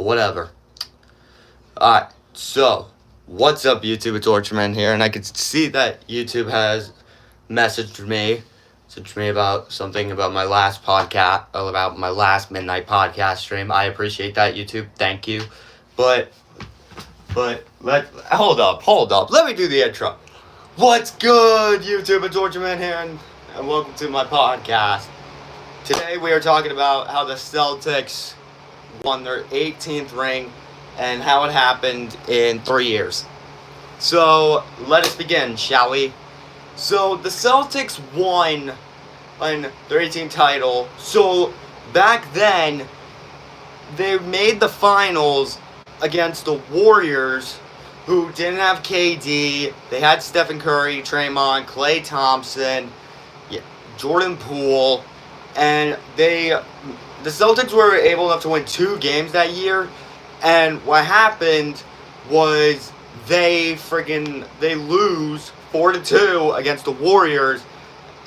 but whatever. Alright, so, what's up YouTube? It's Orchardman here, and I can see that YouTube has messaged me about something about my last podcast, about my last midnight podcast stream. I appreciate that, YouTube. Thank you. But hold up. Let me do the intro. What's good, YouTube? It's Orchardman here, and welcome to my podcast. Today we are talking about how the Celtics won their 18th ring and how it happened in 3 years. So, let us begin, shall we? So, the Celtics won their 18th title. So, back then, they made the finals against the Warriors, who didn't have KD. They had Stephen Curry, Draymond, Klay Thompson, Jordan Poole, and the Celtics were able enough to win 2 games that year. And what happened was they lose 4-2 against the Warriors,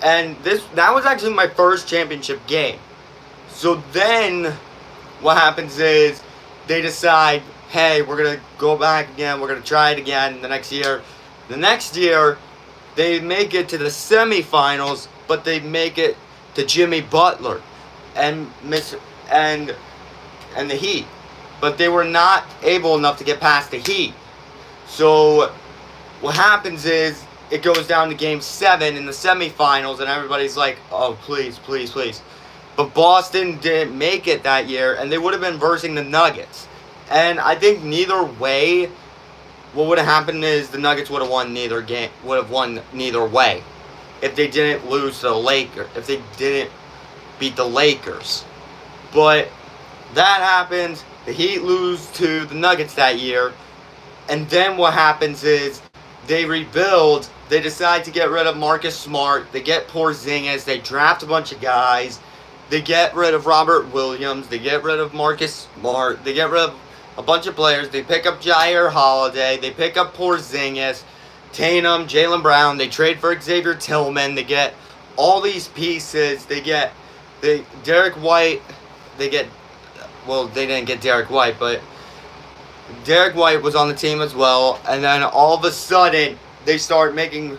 and that was actually my first championship game. So then what happens is they decide, hey, we're gonna go back again, we're gonna try it again the next year. The next year they make it to the semifinals, but they make it to Jimmy Butler and the Heat. But they were not able enough to get past the Heat. So what happens is it goes down to Game 7 in the semifinals, and everybody's like, oh, please. But Boston didn't make it that year, and they would have been versing the Nuggets. And I think neither way, what would have happened is the Nuggets would have won neither way. If they didn't lose to the Lakers, if they didn't beat the Lakers. But that happens. The Heat lose to the Nuggets that year. And then what happens is they rebuild. They decide to get rid of Marcus Smart. They get Porzingis. They draft a bunch of guys. They get rid of Robert Williams. They get rid of Marcus Smart. They get rid of a bunch of players. They pick up Jair Holiday. They pick up Porzingis, Tatum, Jaylen Brown. They trade for Xavier Tillman. They get all these pieces. They get Derek White. They didn't get Derek White, but Derek White was on the team as well. And then all of a sudden, they start making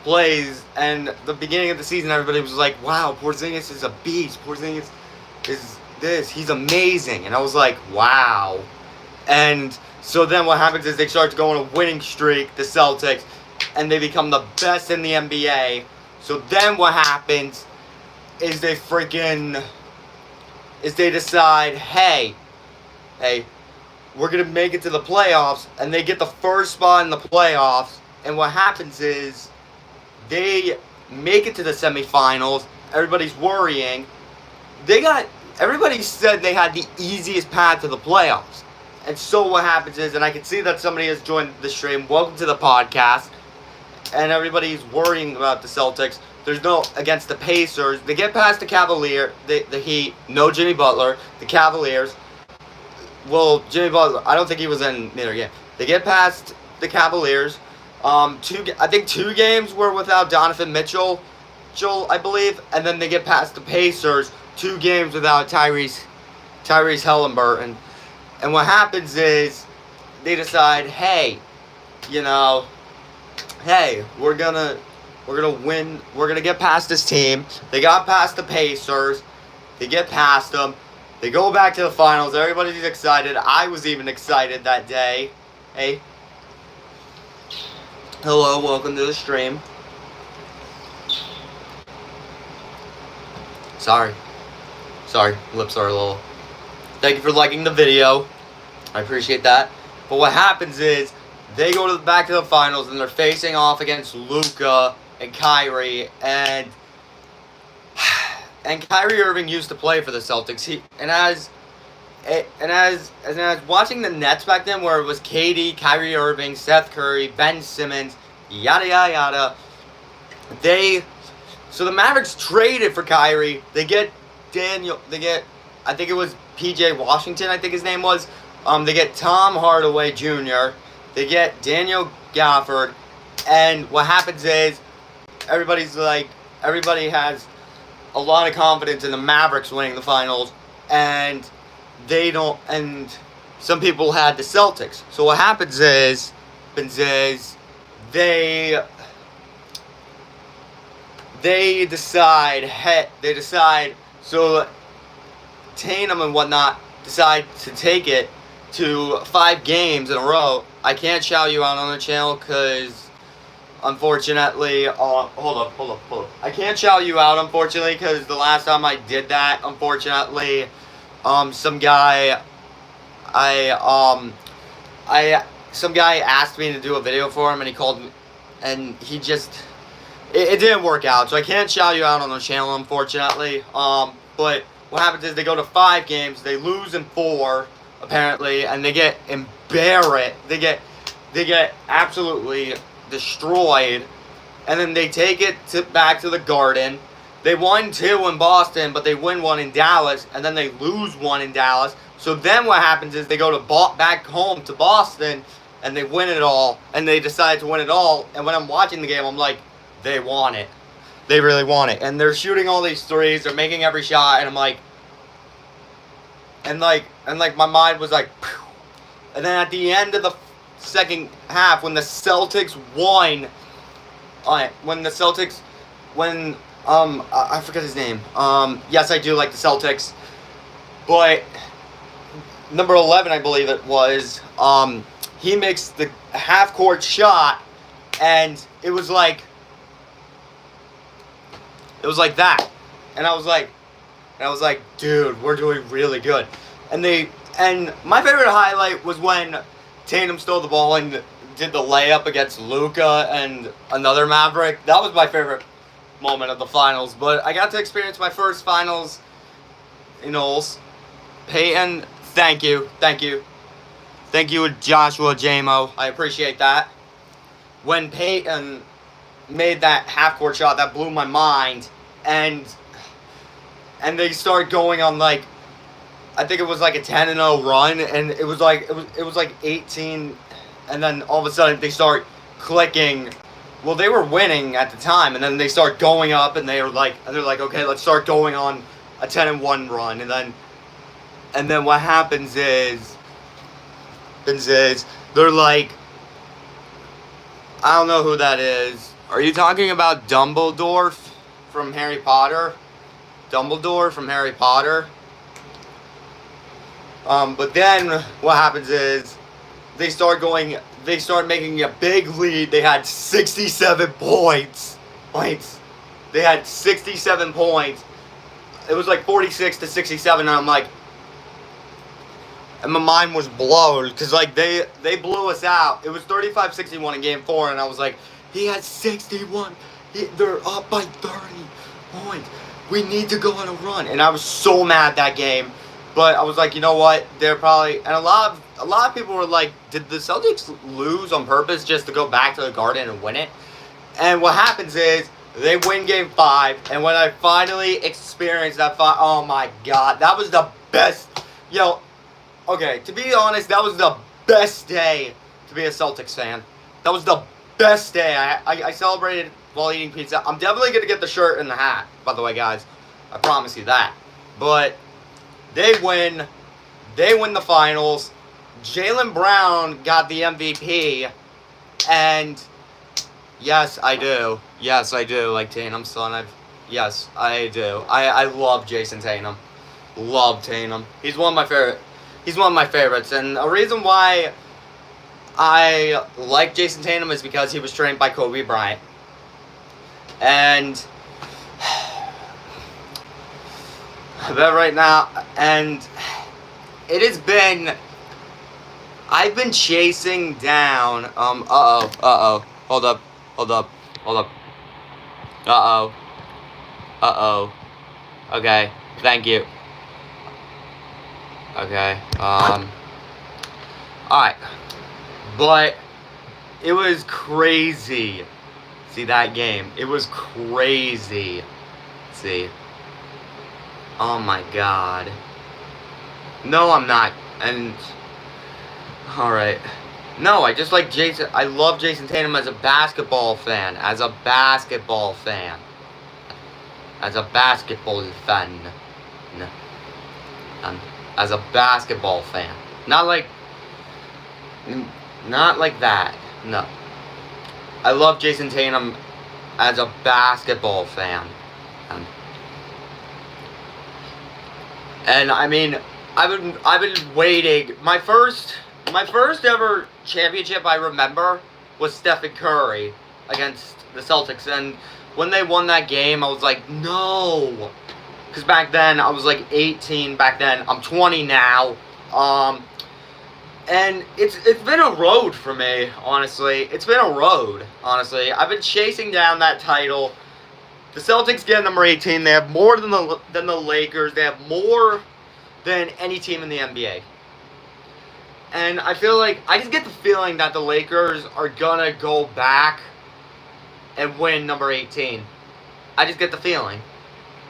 plays. And the beginning of the season, everybody was like, wow, Porzingis is a beast. Porzingis is this. He's amazing. And I was like, wow. And so then what happens is they start to go on a winning streak, the Celtics, and they become the best in the NBA. So then what happens is they decide, hey, we're going to make it to the playoffs, and they get the first spot in the playoffs. And what happens is they make it to the semifinals. Everybody's worrying. Everybody said they had the easiest path to the playoffs. And so what happens is, and I can see that somebody has joined the stream. Welcome to the podcast. And everybody's worrying about the Celtics. There's no against the Pacers. They get past the Cavaliers, the Heat. No Jimmy Butler. The Cavaliers. Well, Jimmy Butler, I don't think he was in neither game. They get past the Cavaliers. I think 2 games were without Donovan Mitchell, I believe. And then they get past the Pacers. 2 games without Tyrese Halliburton. And what happens is they decide, hey, we're gonna win. We're gonna get past this team. They got past the Pacers. They get past them. They go back to the finals. Everybody's excited. I was even excited that day. Hey. Hello, welcome to the stream. Sorry, lips are a little. Thank you for liking the video. I appreciate that. But what happens is they go back to the finals, and they're facing off against Luka and Kyrie, and Kyrie Irving used to play for the Celtics. As watching the Nets back then, where it was KD, Kyrie Irving, Seth Curry, Ben Simmons, yada yada yada. So the Mavericks traded for Kyrie. They get I think it was PJ Washington, I think his name was. They get Tom Hardaway Jr. They get Daniel Gafford. And what happens is everybody has a lot of confidence in the Mavericks winning the finals, and they don't. And some people had the Celtics. So what happens is they decide. So Tatum and whatnot decide to take it to 5 games in a row. I can't shout you out on the channel because, unfortunately, hold up. I can't shout you out, unfortunately, because the last time I did that, unfortunately, some guy asked me to do a video for him, and he called me, and he just, it didn't work out, so I can't shout you out on the channel, unfortunately. But what happens is they go to 5 games, they lose in 4, apparently, and they get embarrassed. They get absolutely destroyed, and then they take it back to the Garden. They won 2 in Boston, but they win 1 in Dallas, and then they lose 1 in Dallas. So then what happens is they go to back home to Boston, and they win it all, and they decide to win it all. And when I'm watching the game, I'm like, they want it. They really want it. And they're shooting all these threes, they're making every shot, and I'm like, and my mind was like, phew. And then at the end of the second half, when the Celtics won, I forget his name. Yes, I do like the Celtics, but number 11, I believe it was, he makes the half-court shot, and it was like that, and I was like, dude, we're doing really good. And my favorite highlight was when Tatum stole the ball and did the layup against Luka and another Maverick. That was my favorite moment of the finals. But I got to experience my first finals in Knowles. Peyton, thank you, Joshua Jamo. I appreciate that. When Peyton made that half-court shot, that blew my mind, and they start going on, like, I think it was like a 10-0 run, and it was like 18, and then all of a sudden they start clicking. Well, they were winning at the time, and then they start going up, and they're like, okay, let's start going on a 10-1 run, and then what happens is they're like, I don't know who that is. Are you talking about Dumbledore from Harry Potter? Dumbledore from Harry Potter? But then what happens is they start making a big lead. They had 67 points. They had 67 points. It was like 46-67, and I'm like, and my mind was blown, because like they blew us out. It was 35-61 in game 4, and I was like, he had 61. They're up by 30 points. We need to go on a run. And I was so mad that game. But I was like, you know what? They're probably, and a lot of people were like, did the Celtics lose on purpose just to go back to the Garden and win it? And what happens is they win game 5, and when I finally experienced that oh my god, that was the best. Okay, to be honest, that was the best day to be a Celtics fan. That was the best day. I celebrated while eating pizza. I'm definitely gonna get the shirt and the hat, by the way, guys. I promise you that. But they win the finals. Jaylen Brown got the MVP, and yes, I do, like Tatum, son. Yes, I do. I love Jason Tatum. Love Tatum. He's one of my favorites, and a reason why I like Jason Tatum is because he was trained by Kobe Bryant. And but right now, and it has been, I've been chasing down, hold up, okay, thank you, okay, alright, but it was crazy, see that game, it was crazy, see. Oh my god. No, I'm not. And alright. No, I just like Jason. I love Jason Tatum as a basketball fan. As a basketball fan. As a basketball fan. Not like, not like that. No. I love Jason Tatum as a basketball fan. And I mean, I've been waiting. My first ever championship I remember was Stephen Curry against the Celtics, and when they won that game, I was like, no, because back then I was like 18. Back then, I'm 20 now. And it's been a road for me, honestly. It's been a road, honestly. I've been chasing down that title. The Celtics get number 18. They have more than the Lakers. They have more than any team in the NBA. And I feel like, I just get the feeling that the Lakers are gonna go back and win number 18. I just get the feeling.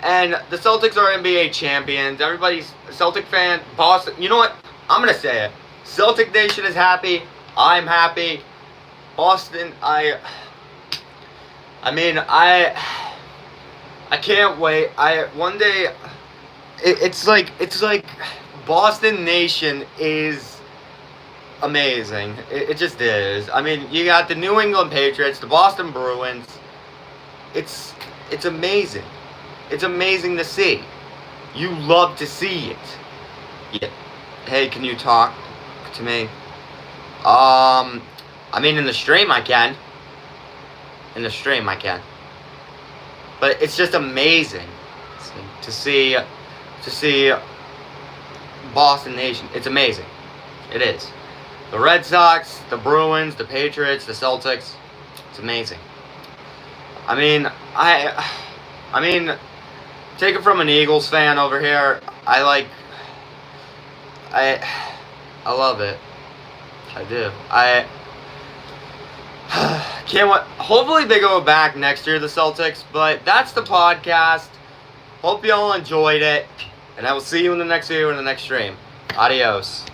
And the Celtics are NBA champions. Everybody's a Celtic fan. Boston, you know what? I'm gonna say it. Celtic Nation is happy. I'm happy. Boston, I can't wait. One day, it's like Boston Nation is amazing. It just is. I mean, you got the New England Patriots, the Boston Bruins. It's amazing. It's amazing to see. You love to see it. Yeah. Hey, can you talk to me? I mean, in the stream I can. In the stream I can. But it's just amazing to see Boston Nation. It's amazing. It is. The Red Sox, the Bruins, the Patriots, the Celtics. It's amazing. I mean, take it from an Eagles fan over here. I love it. I do. Can't wait. Hopefully they go back next year, the Celtics. But that's the podcast. Hope you all enjoyed it. And I will see you in the next video in the next stream. Adios.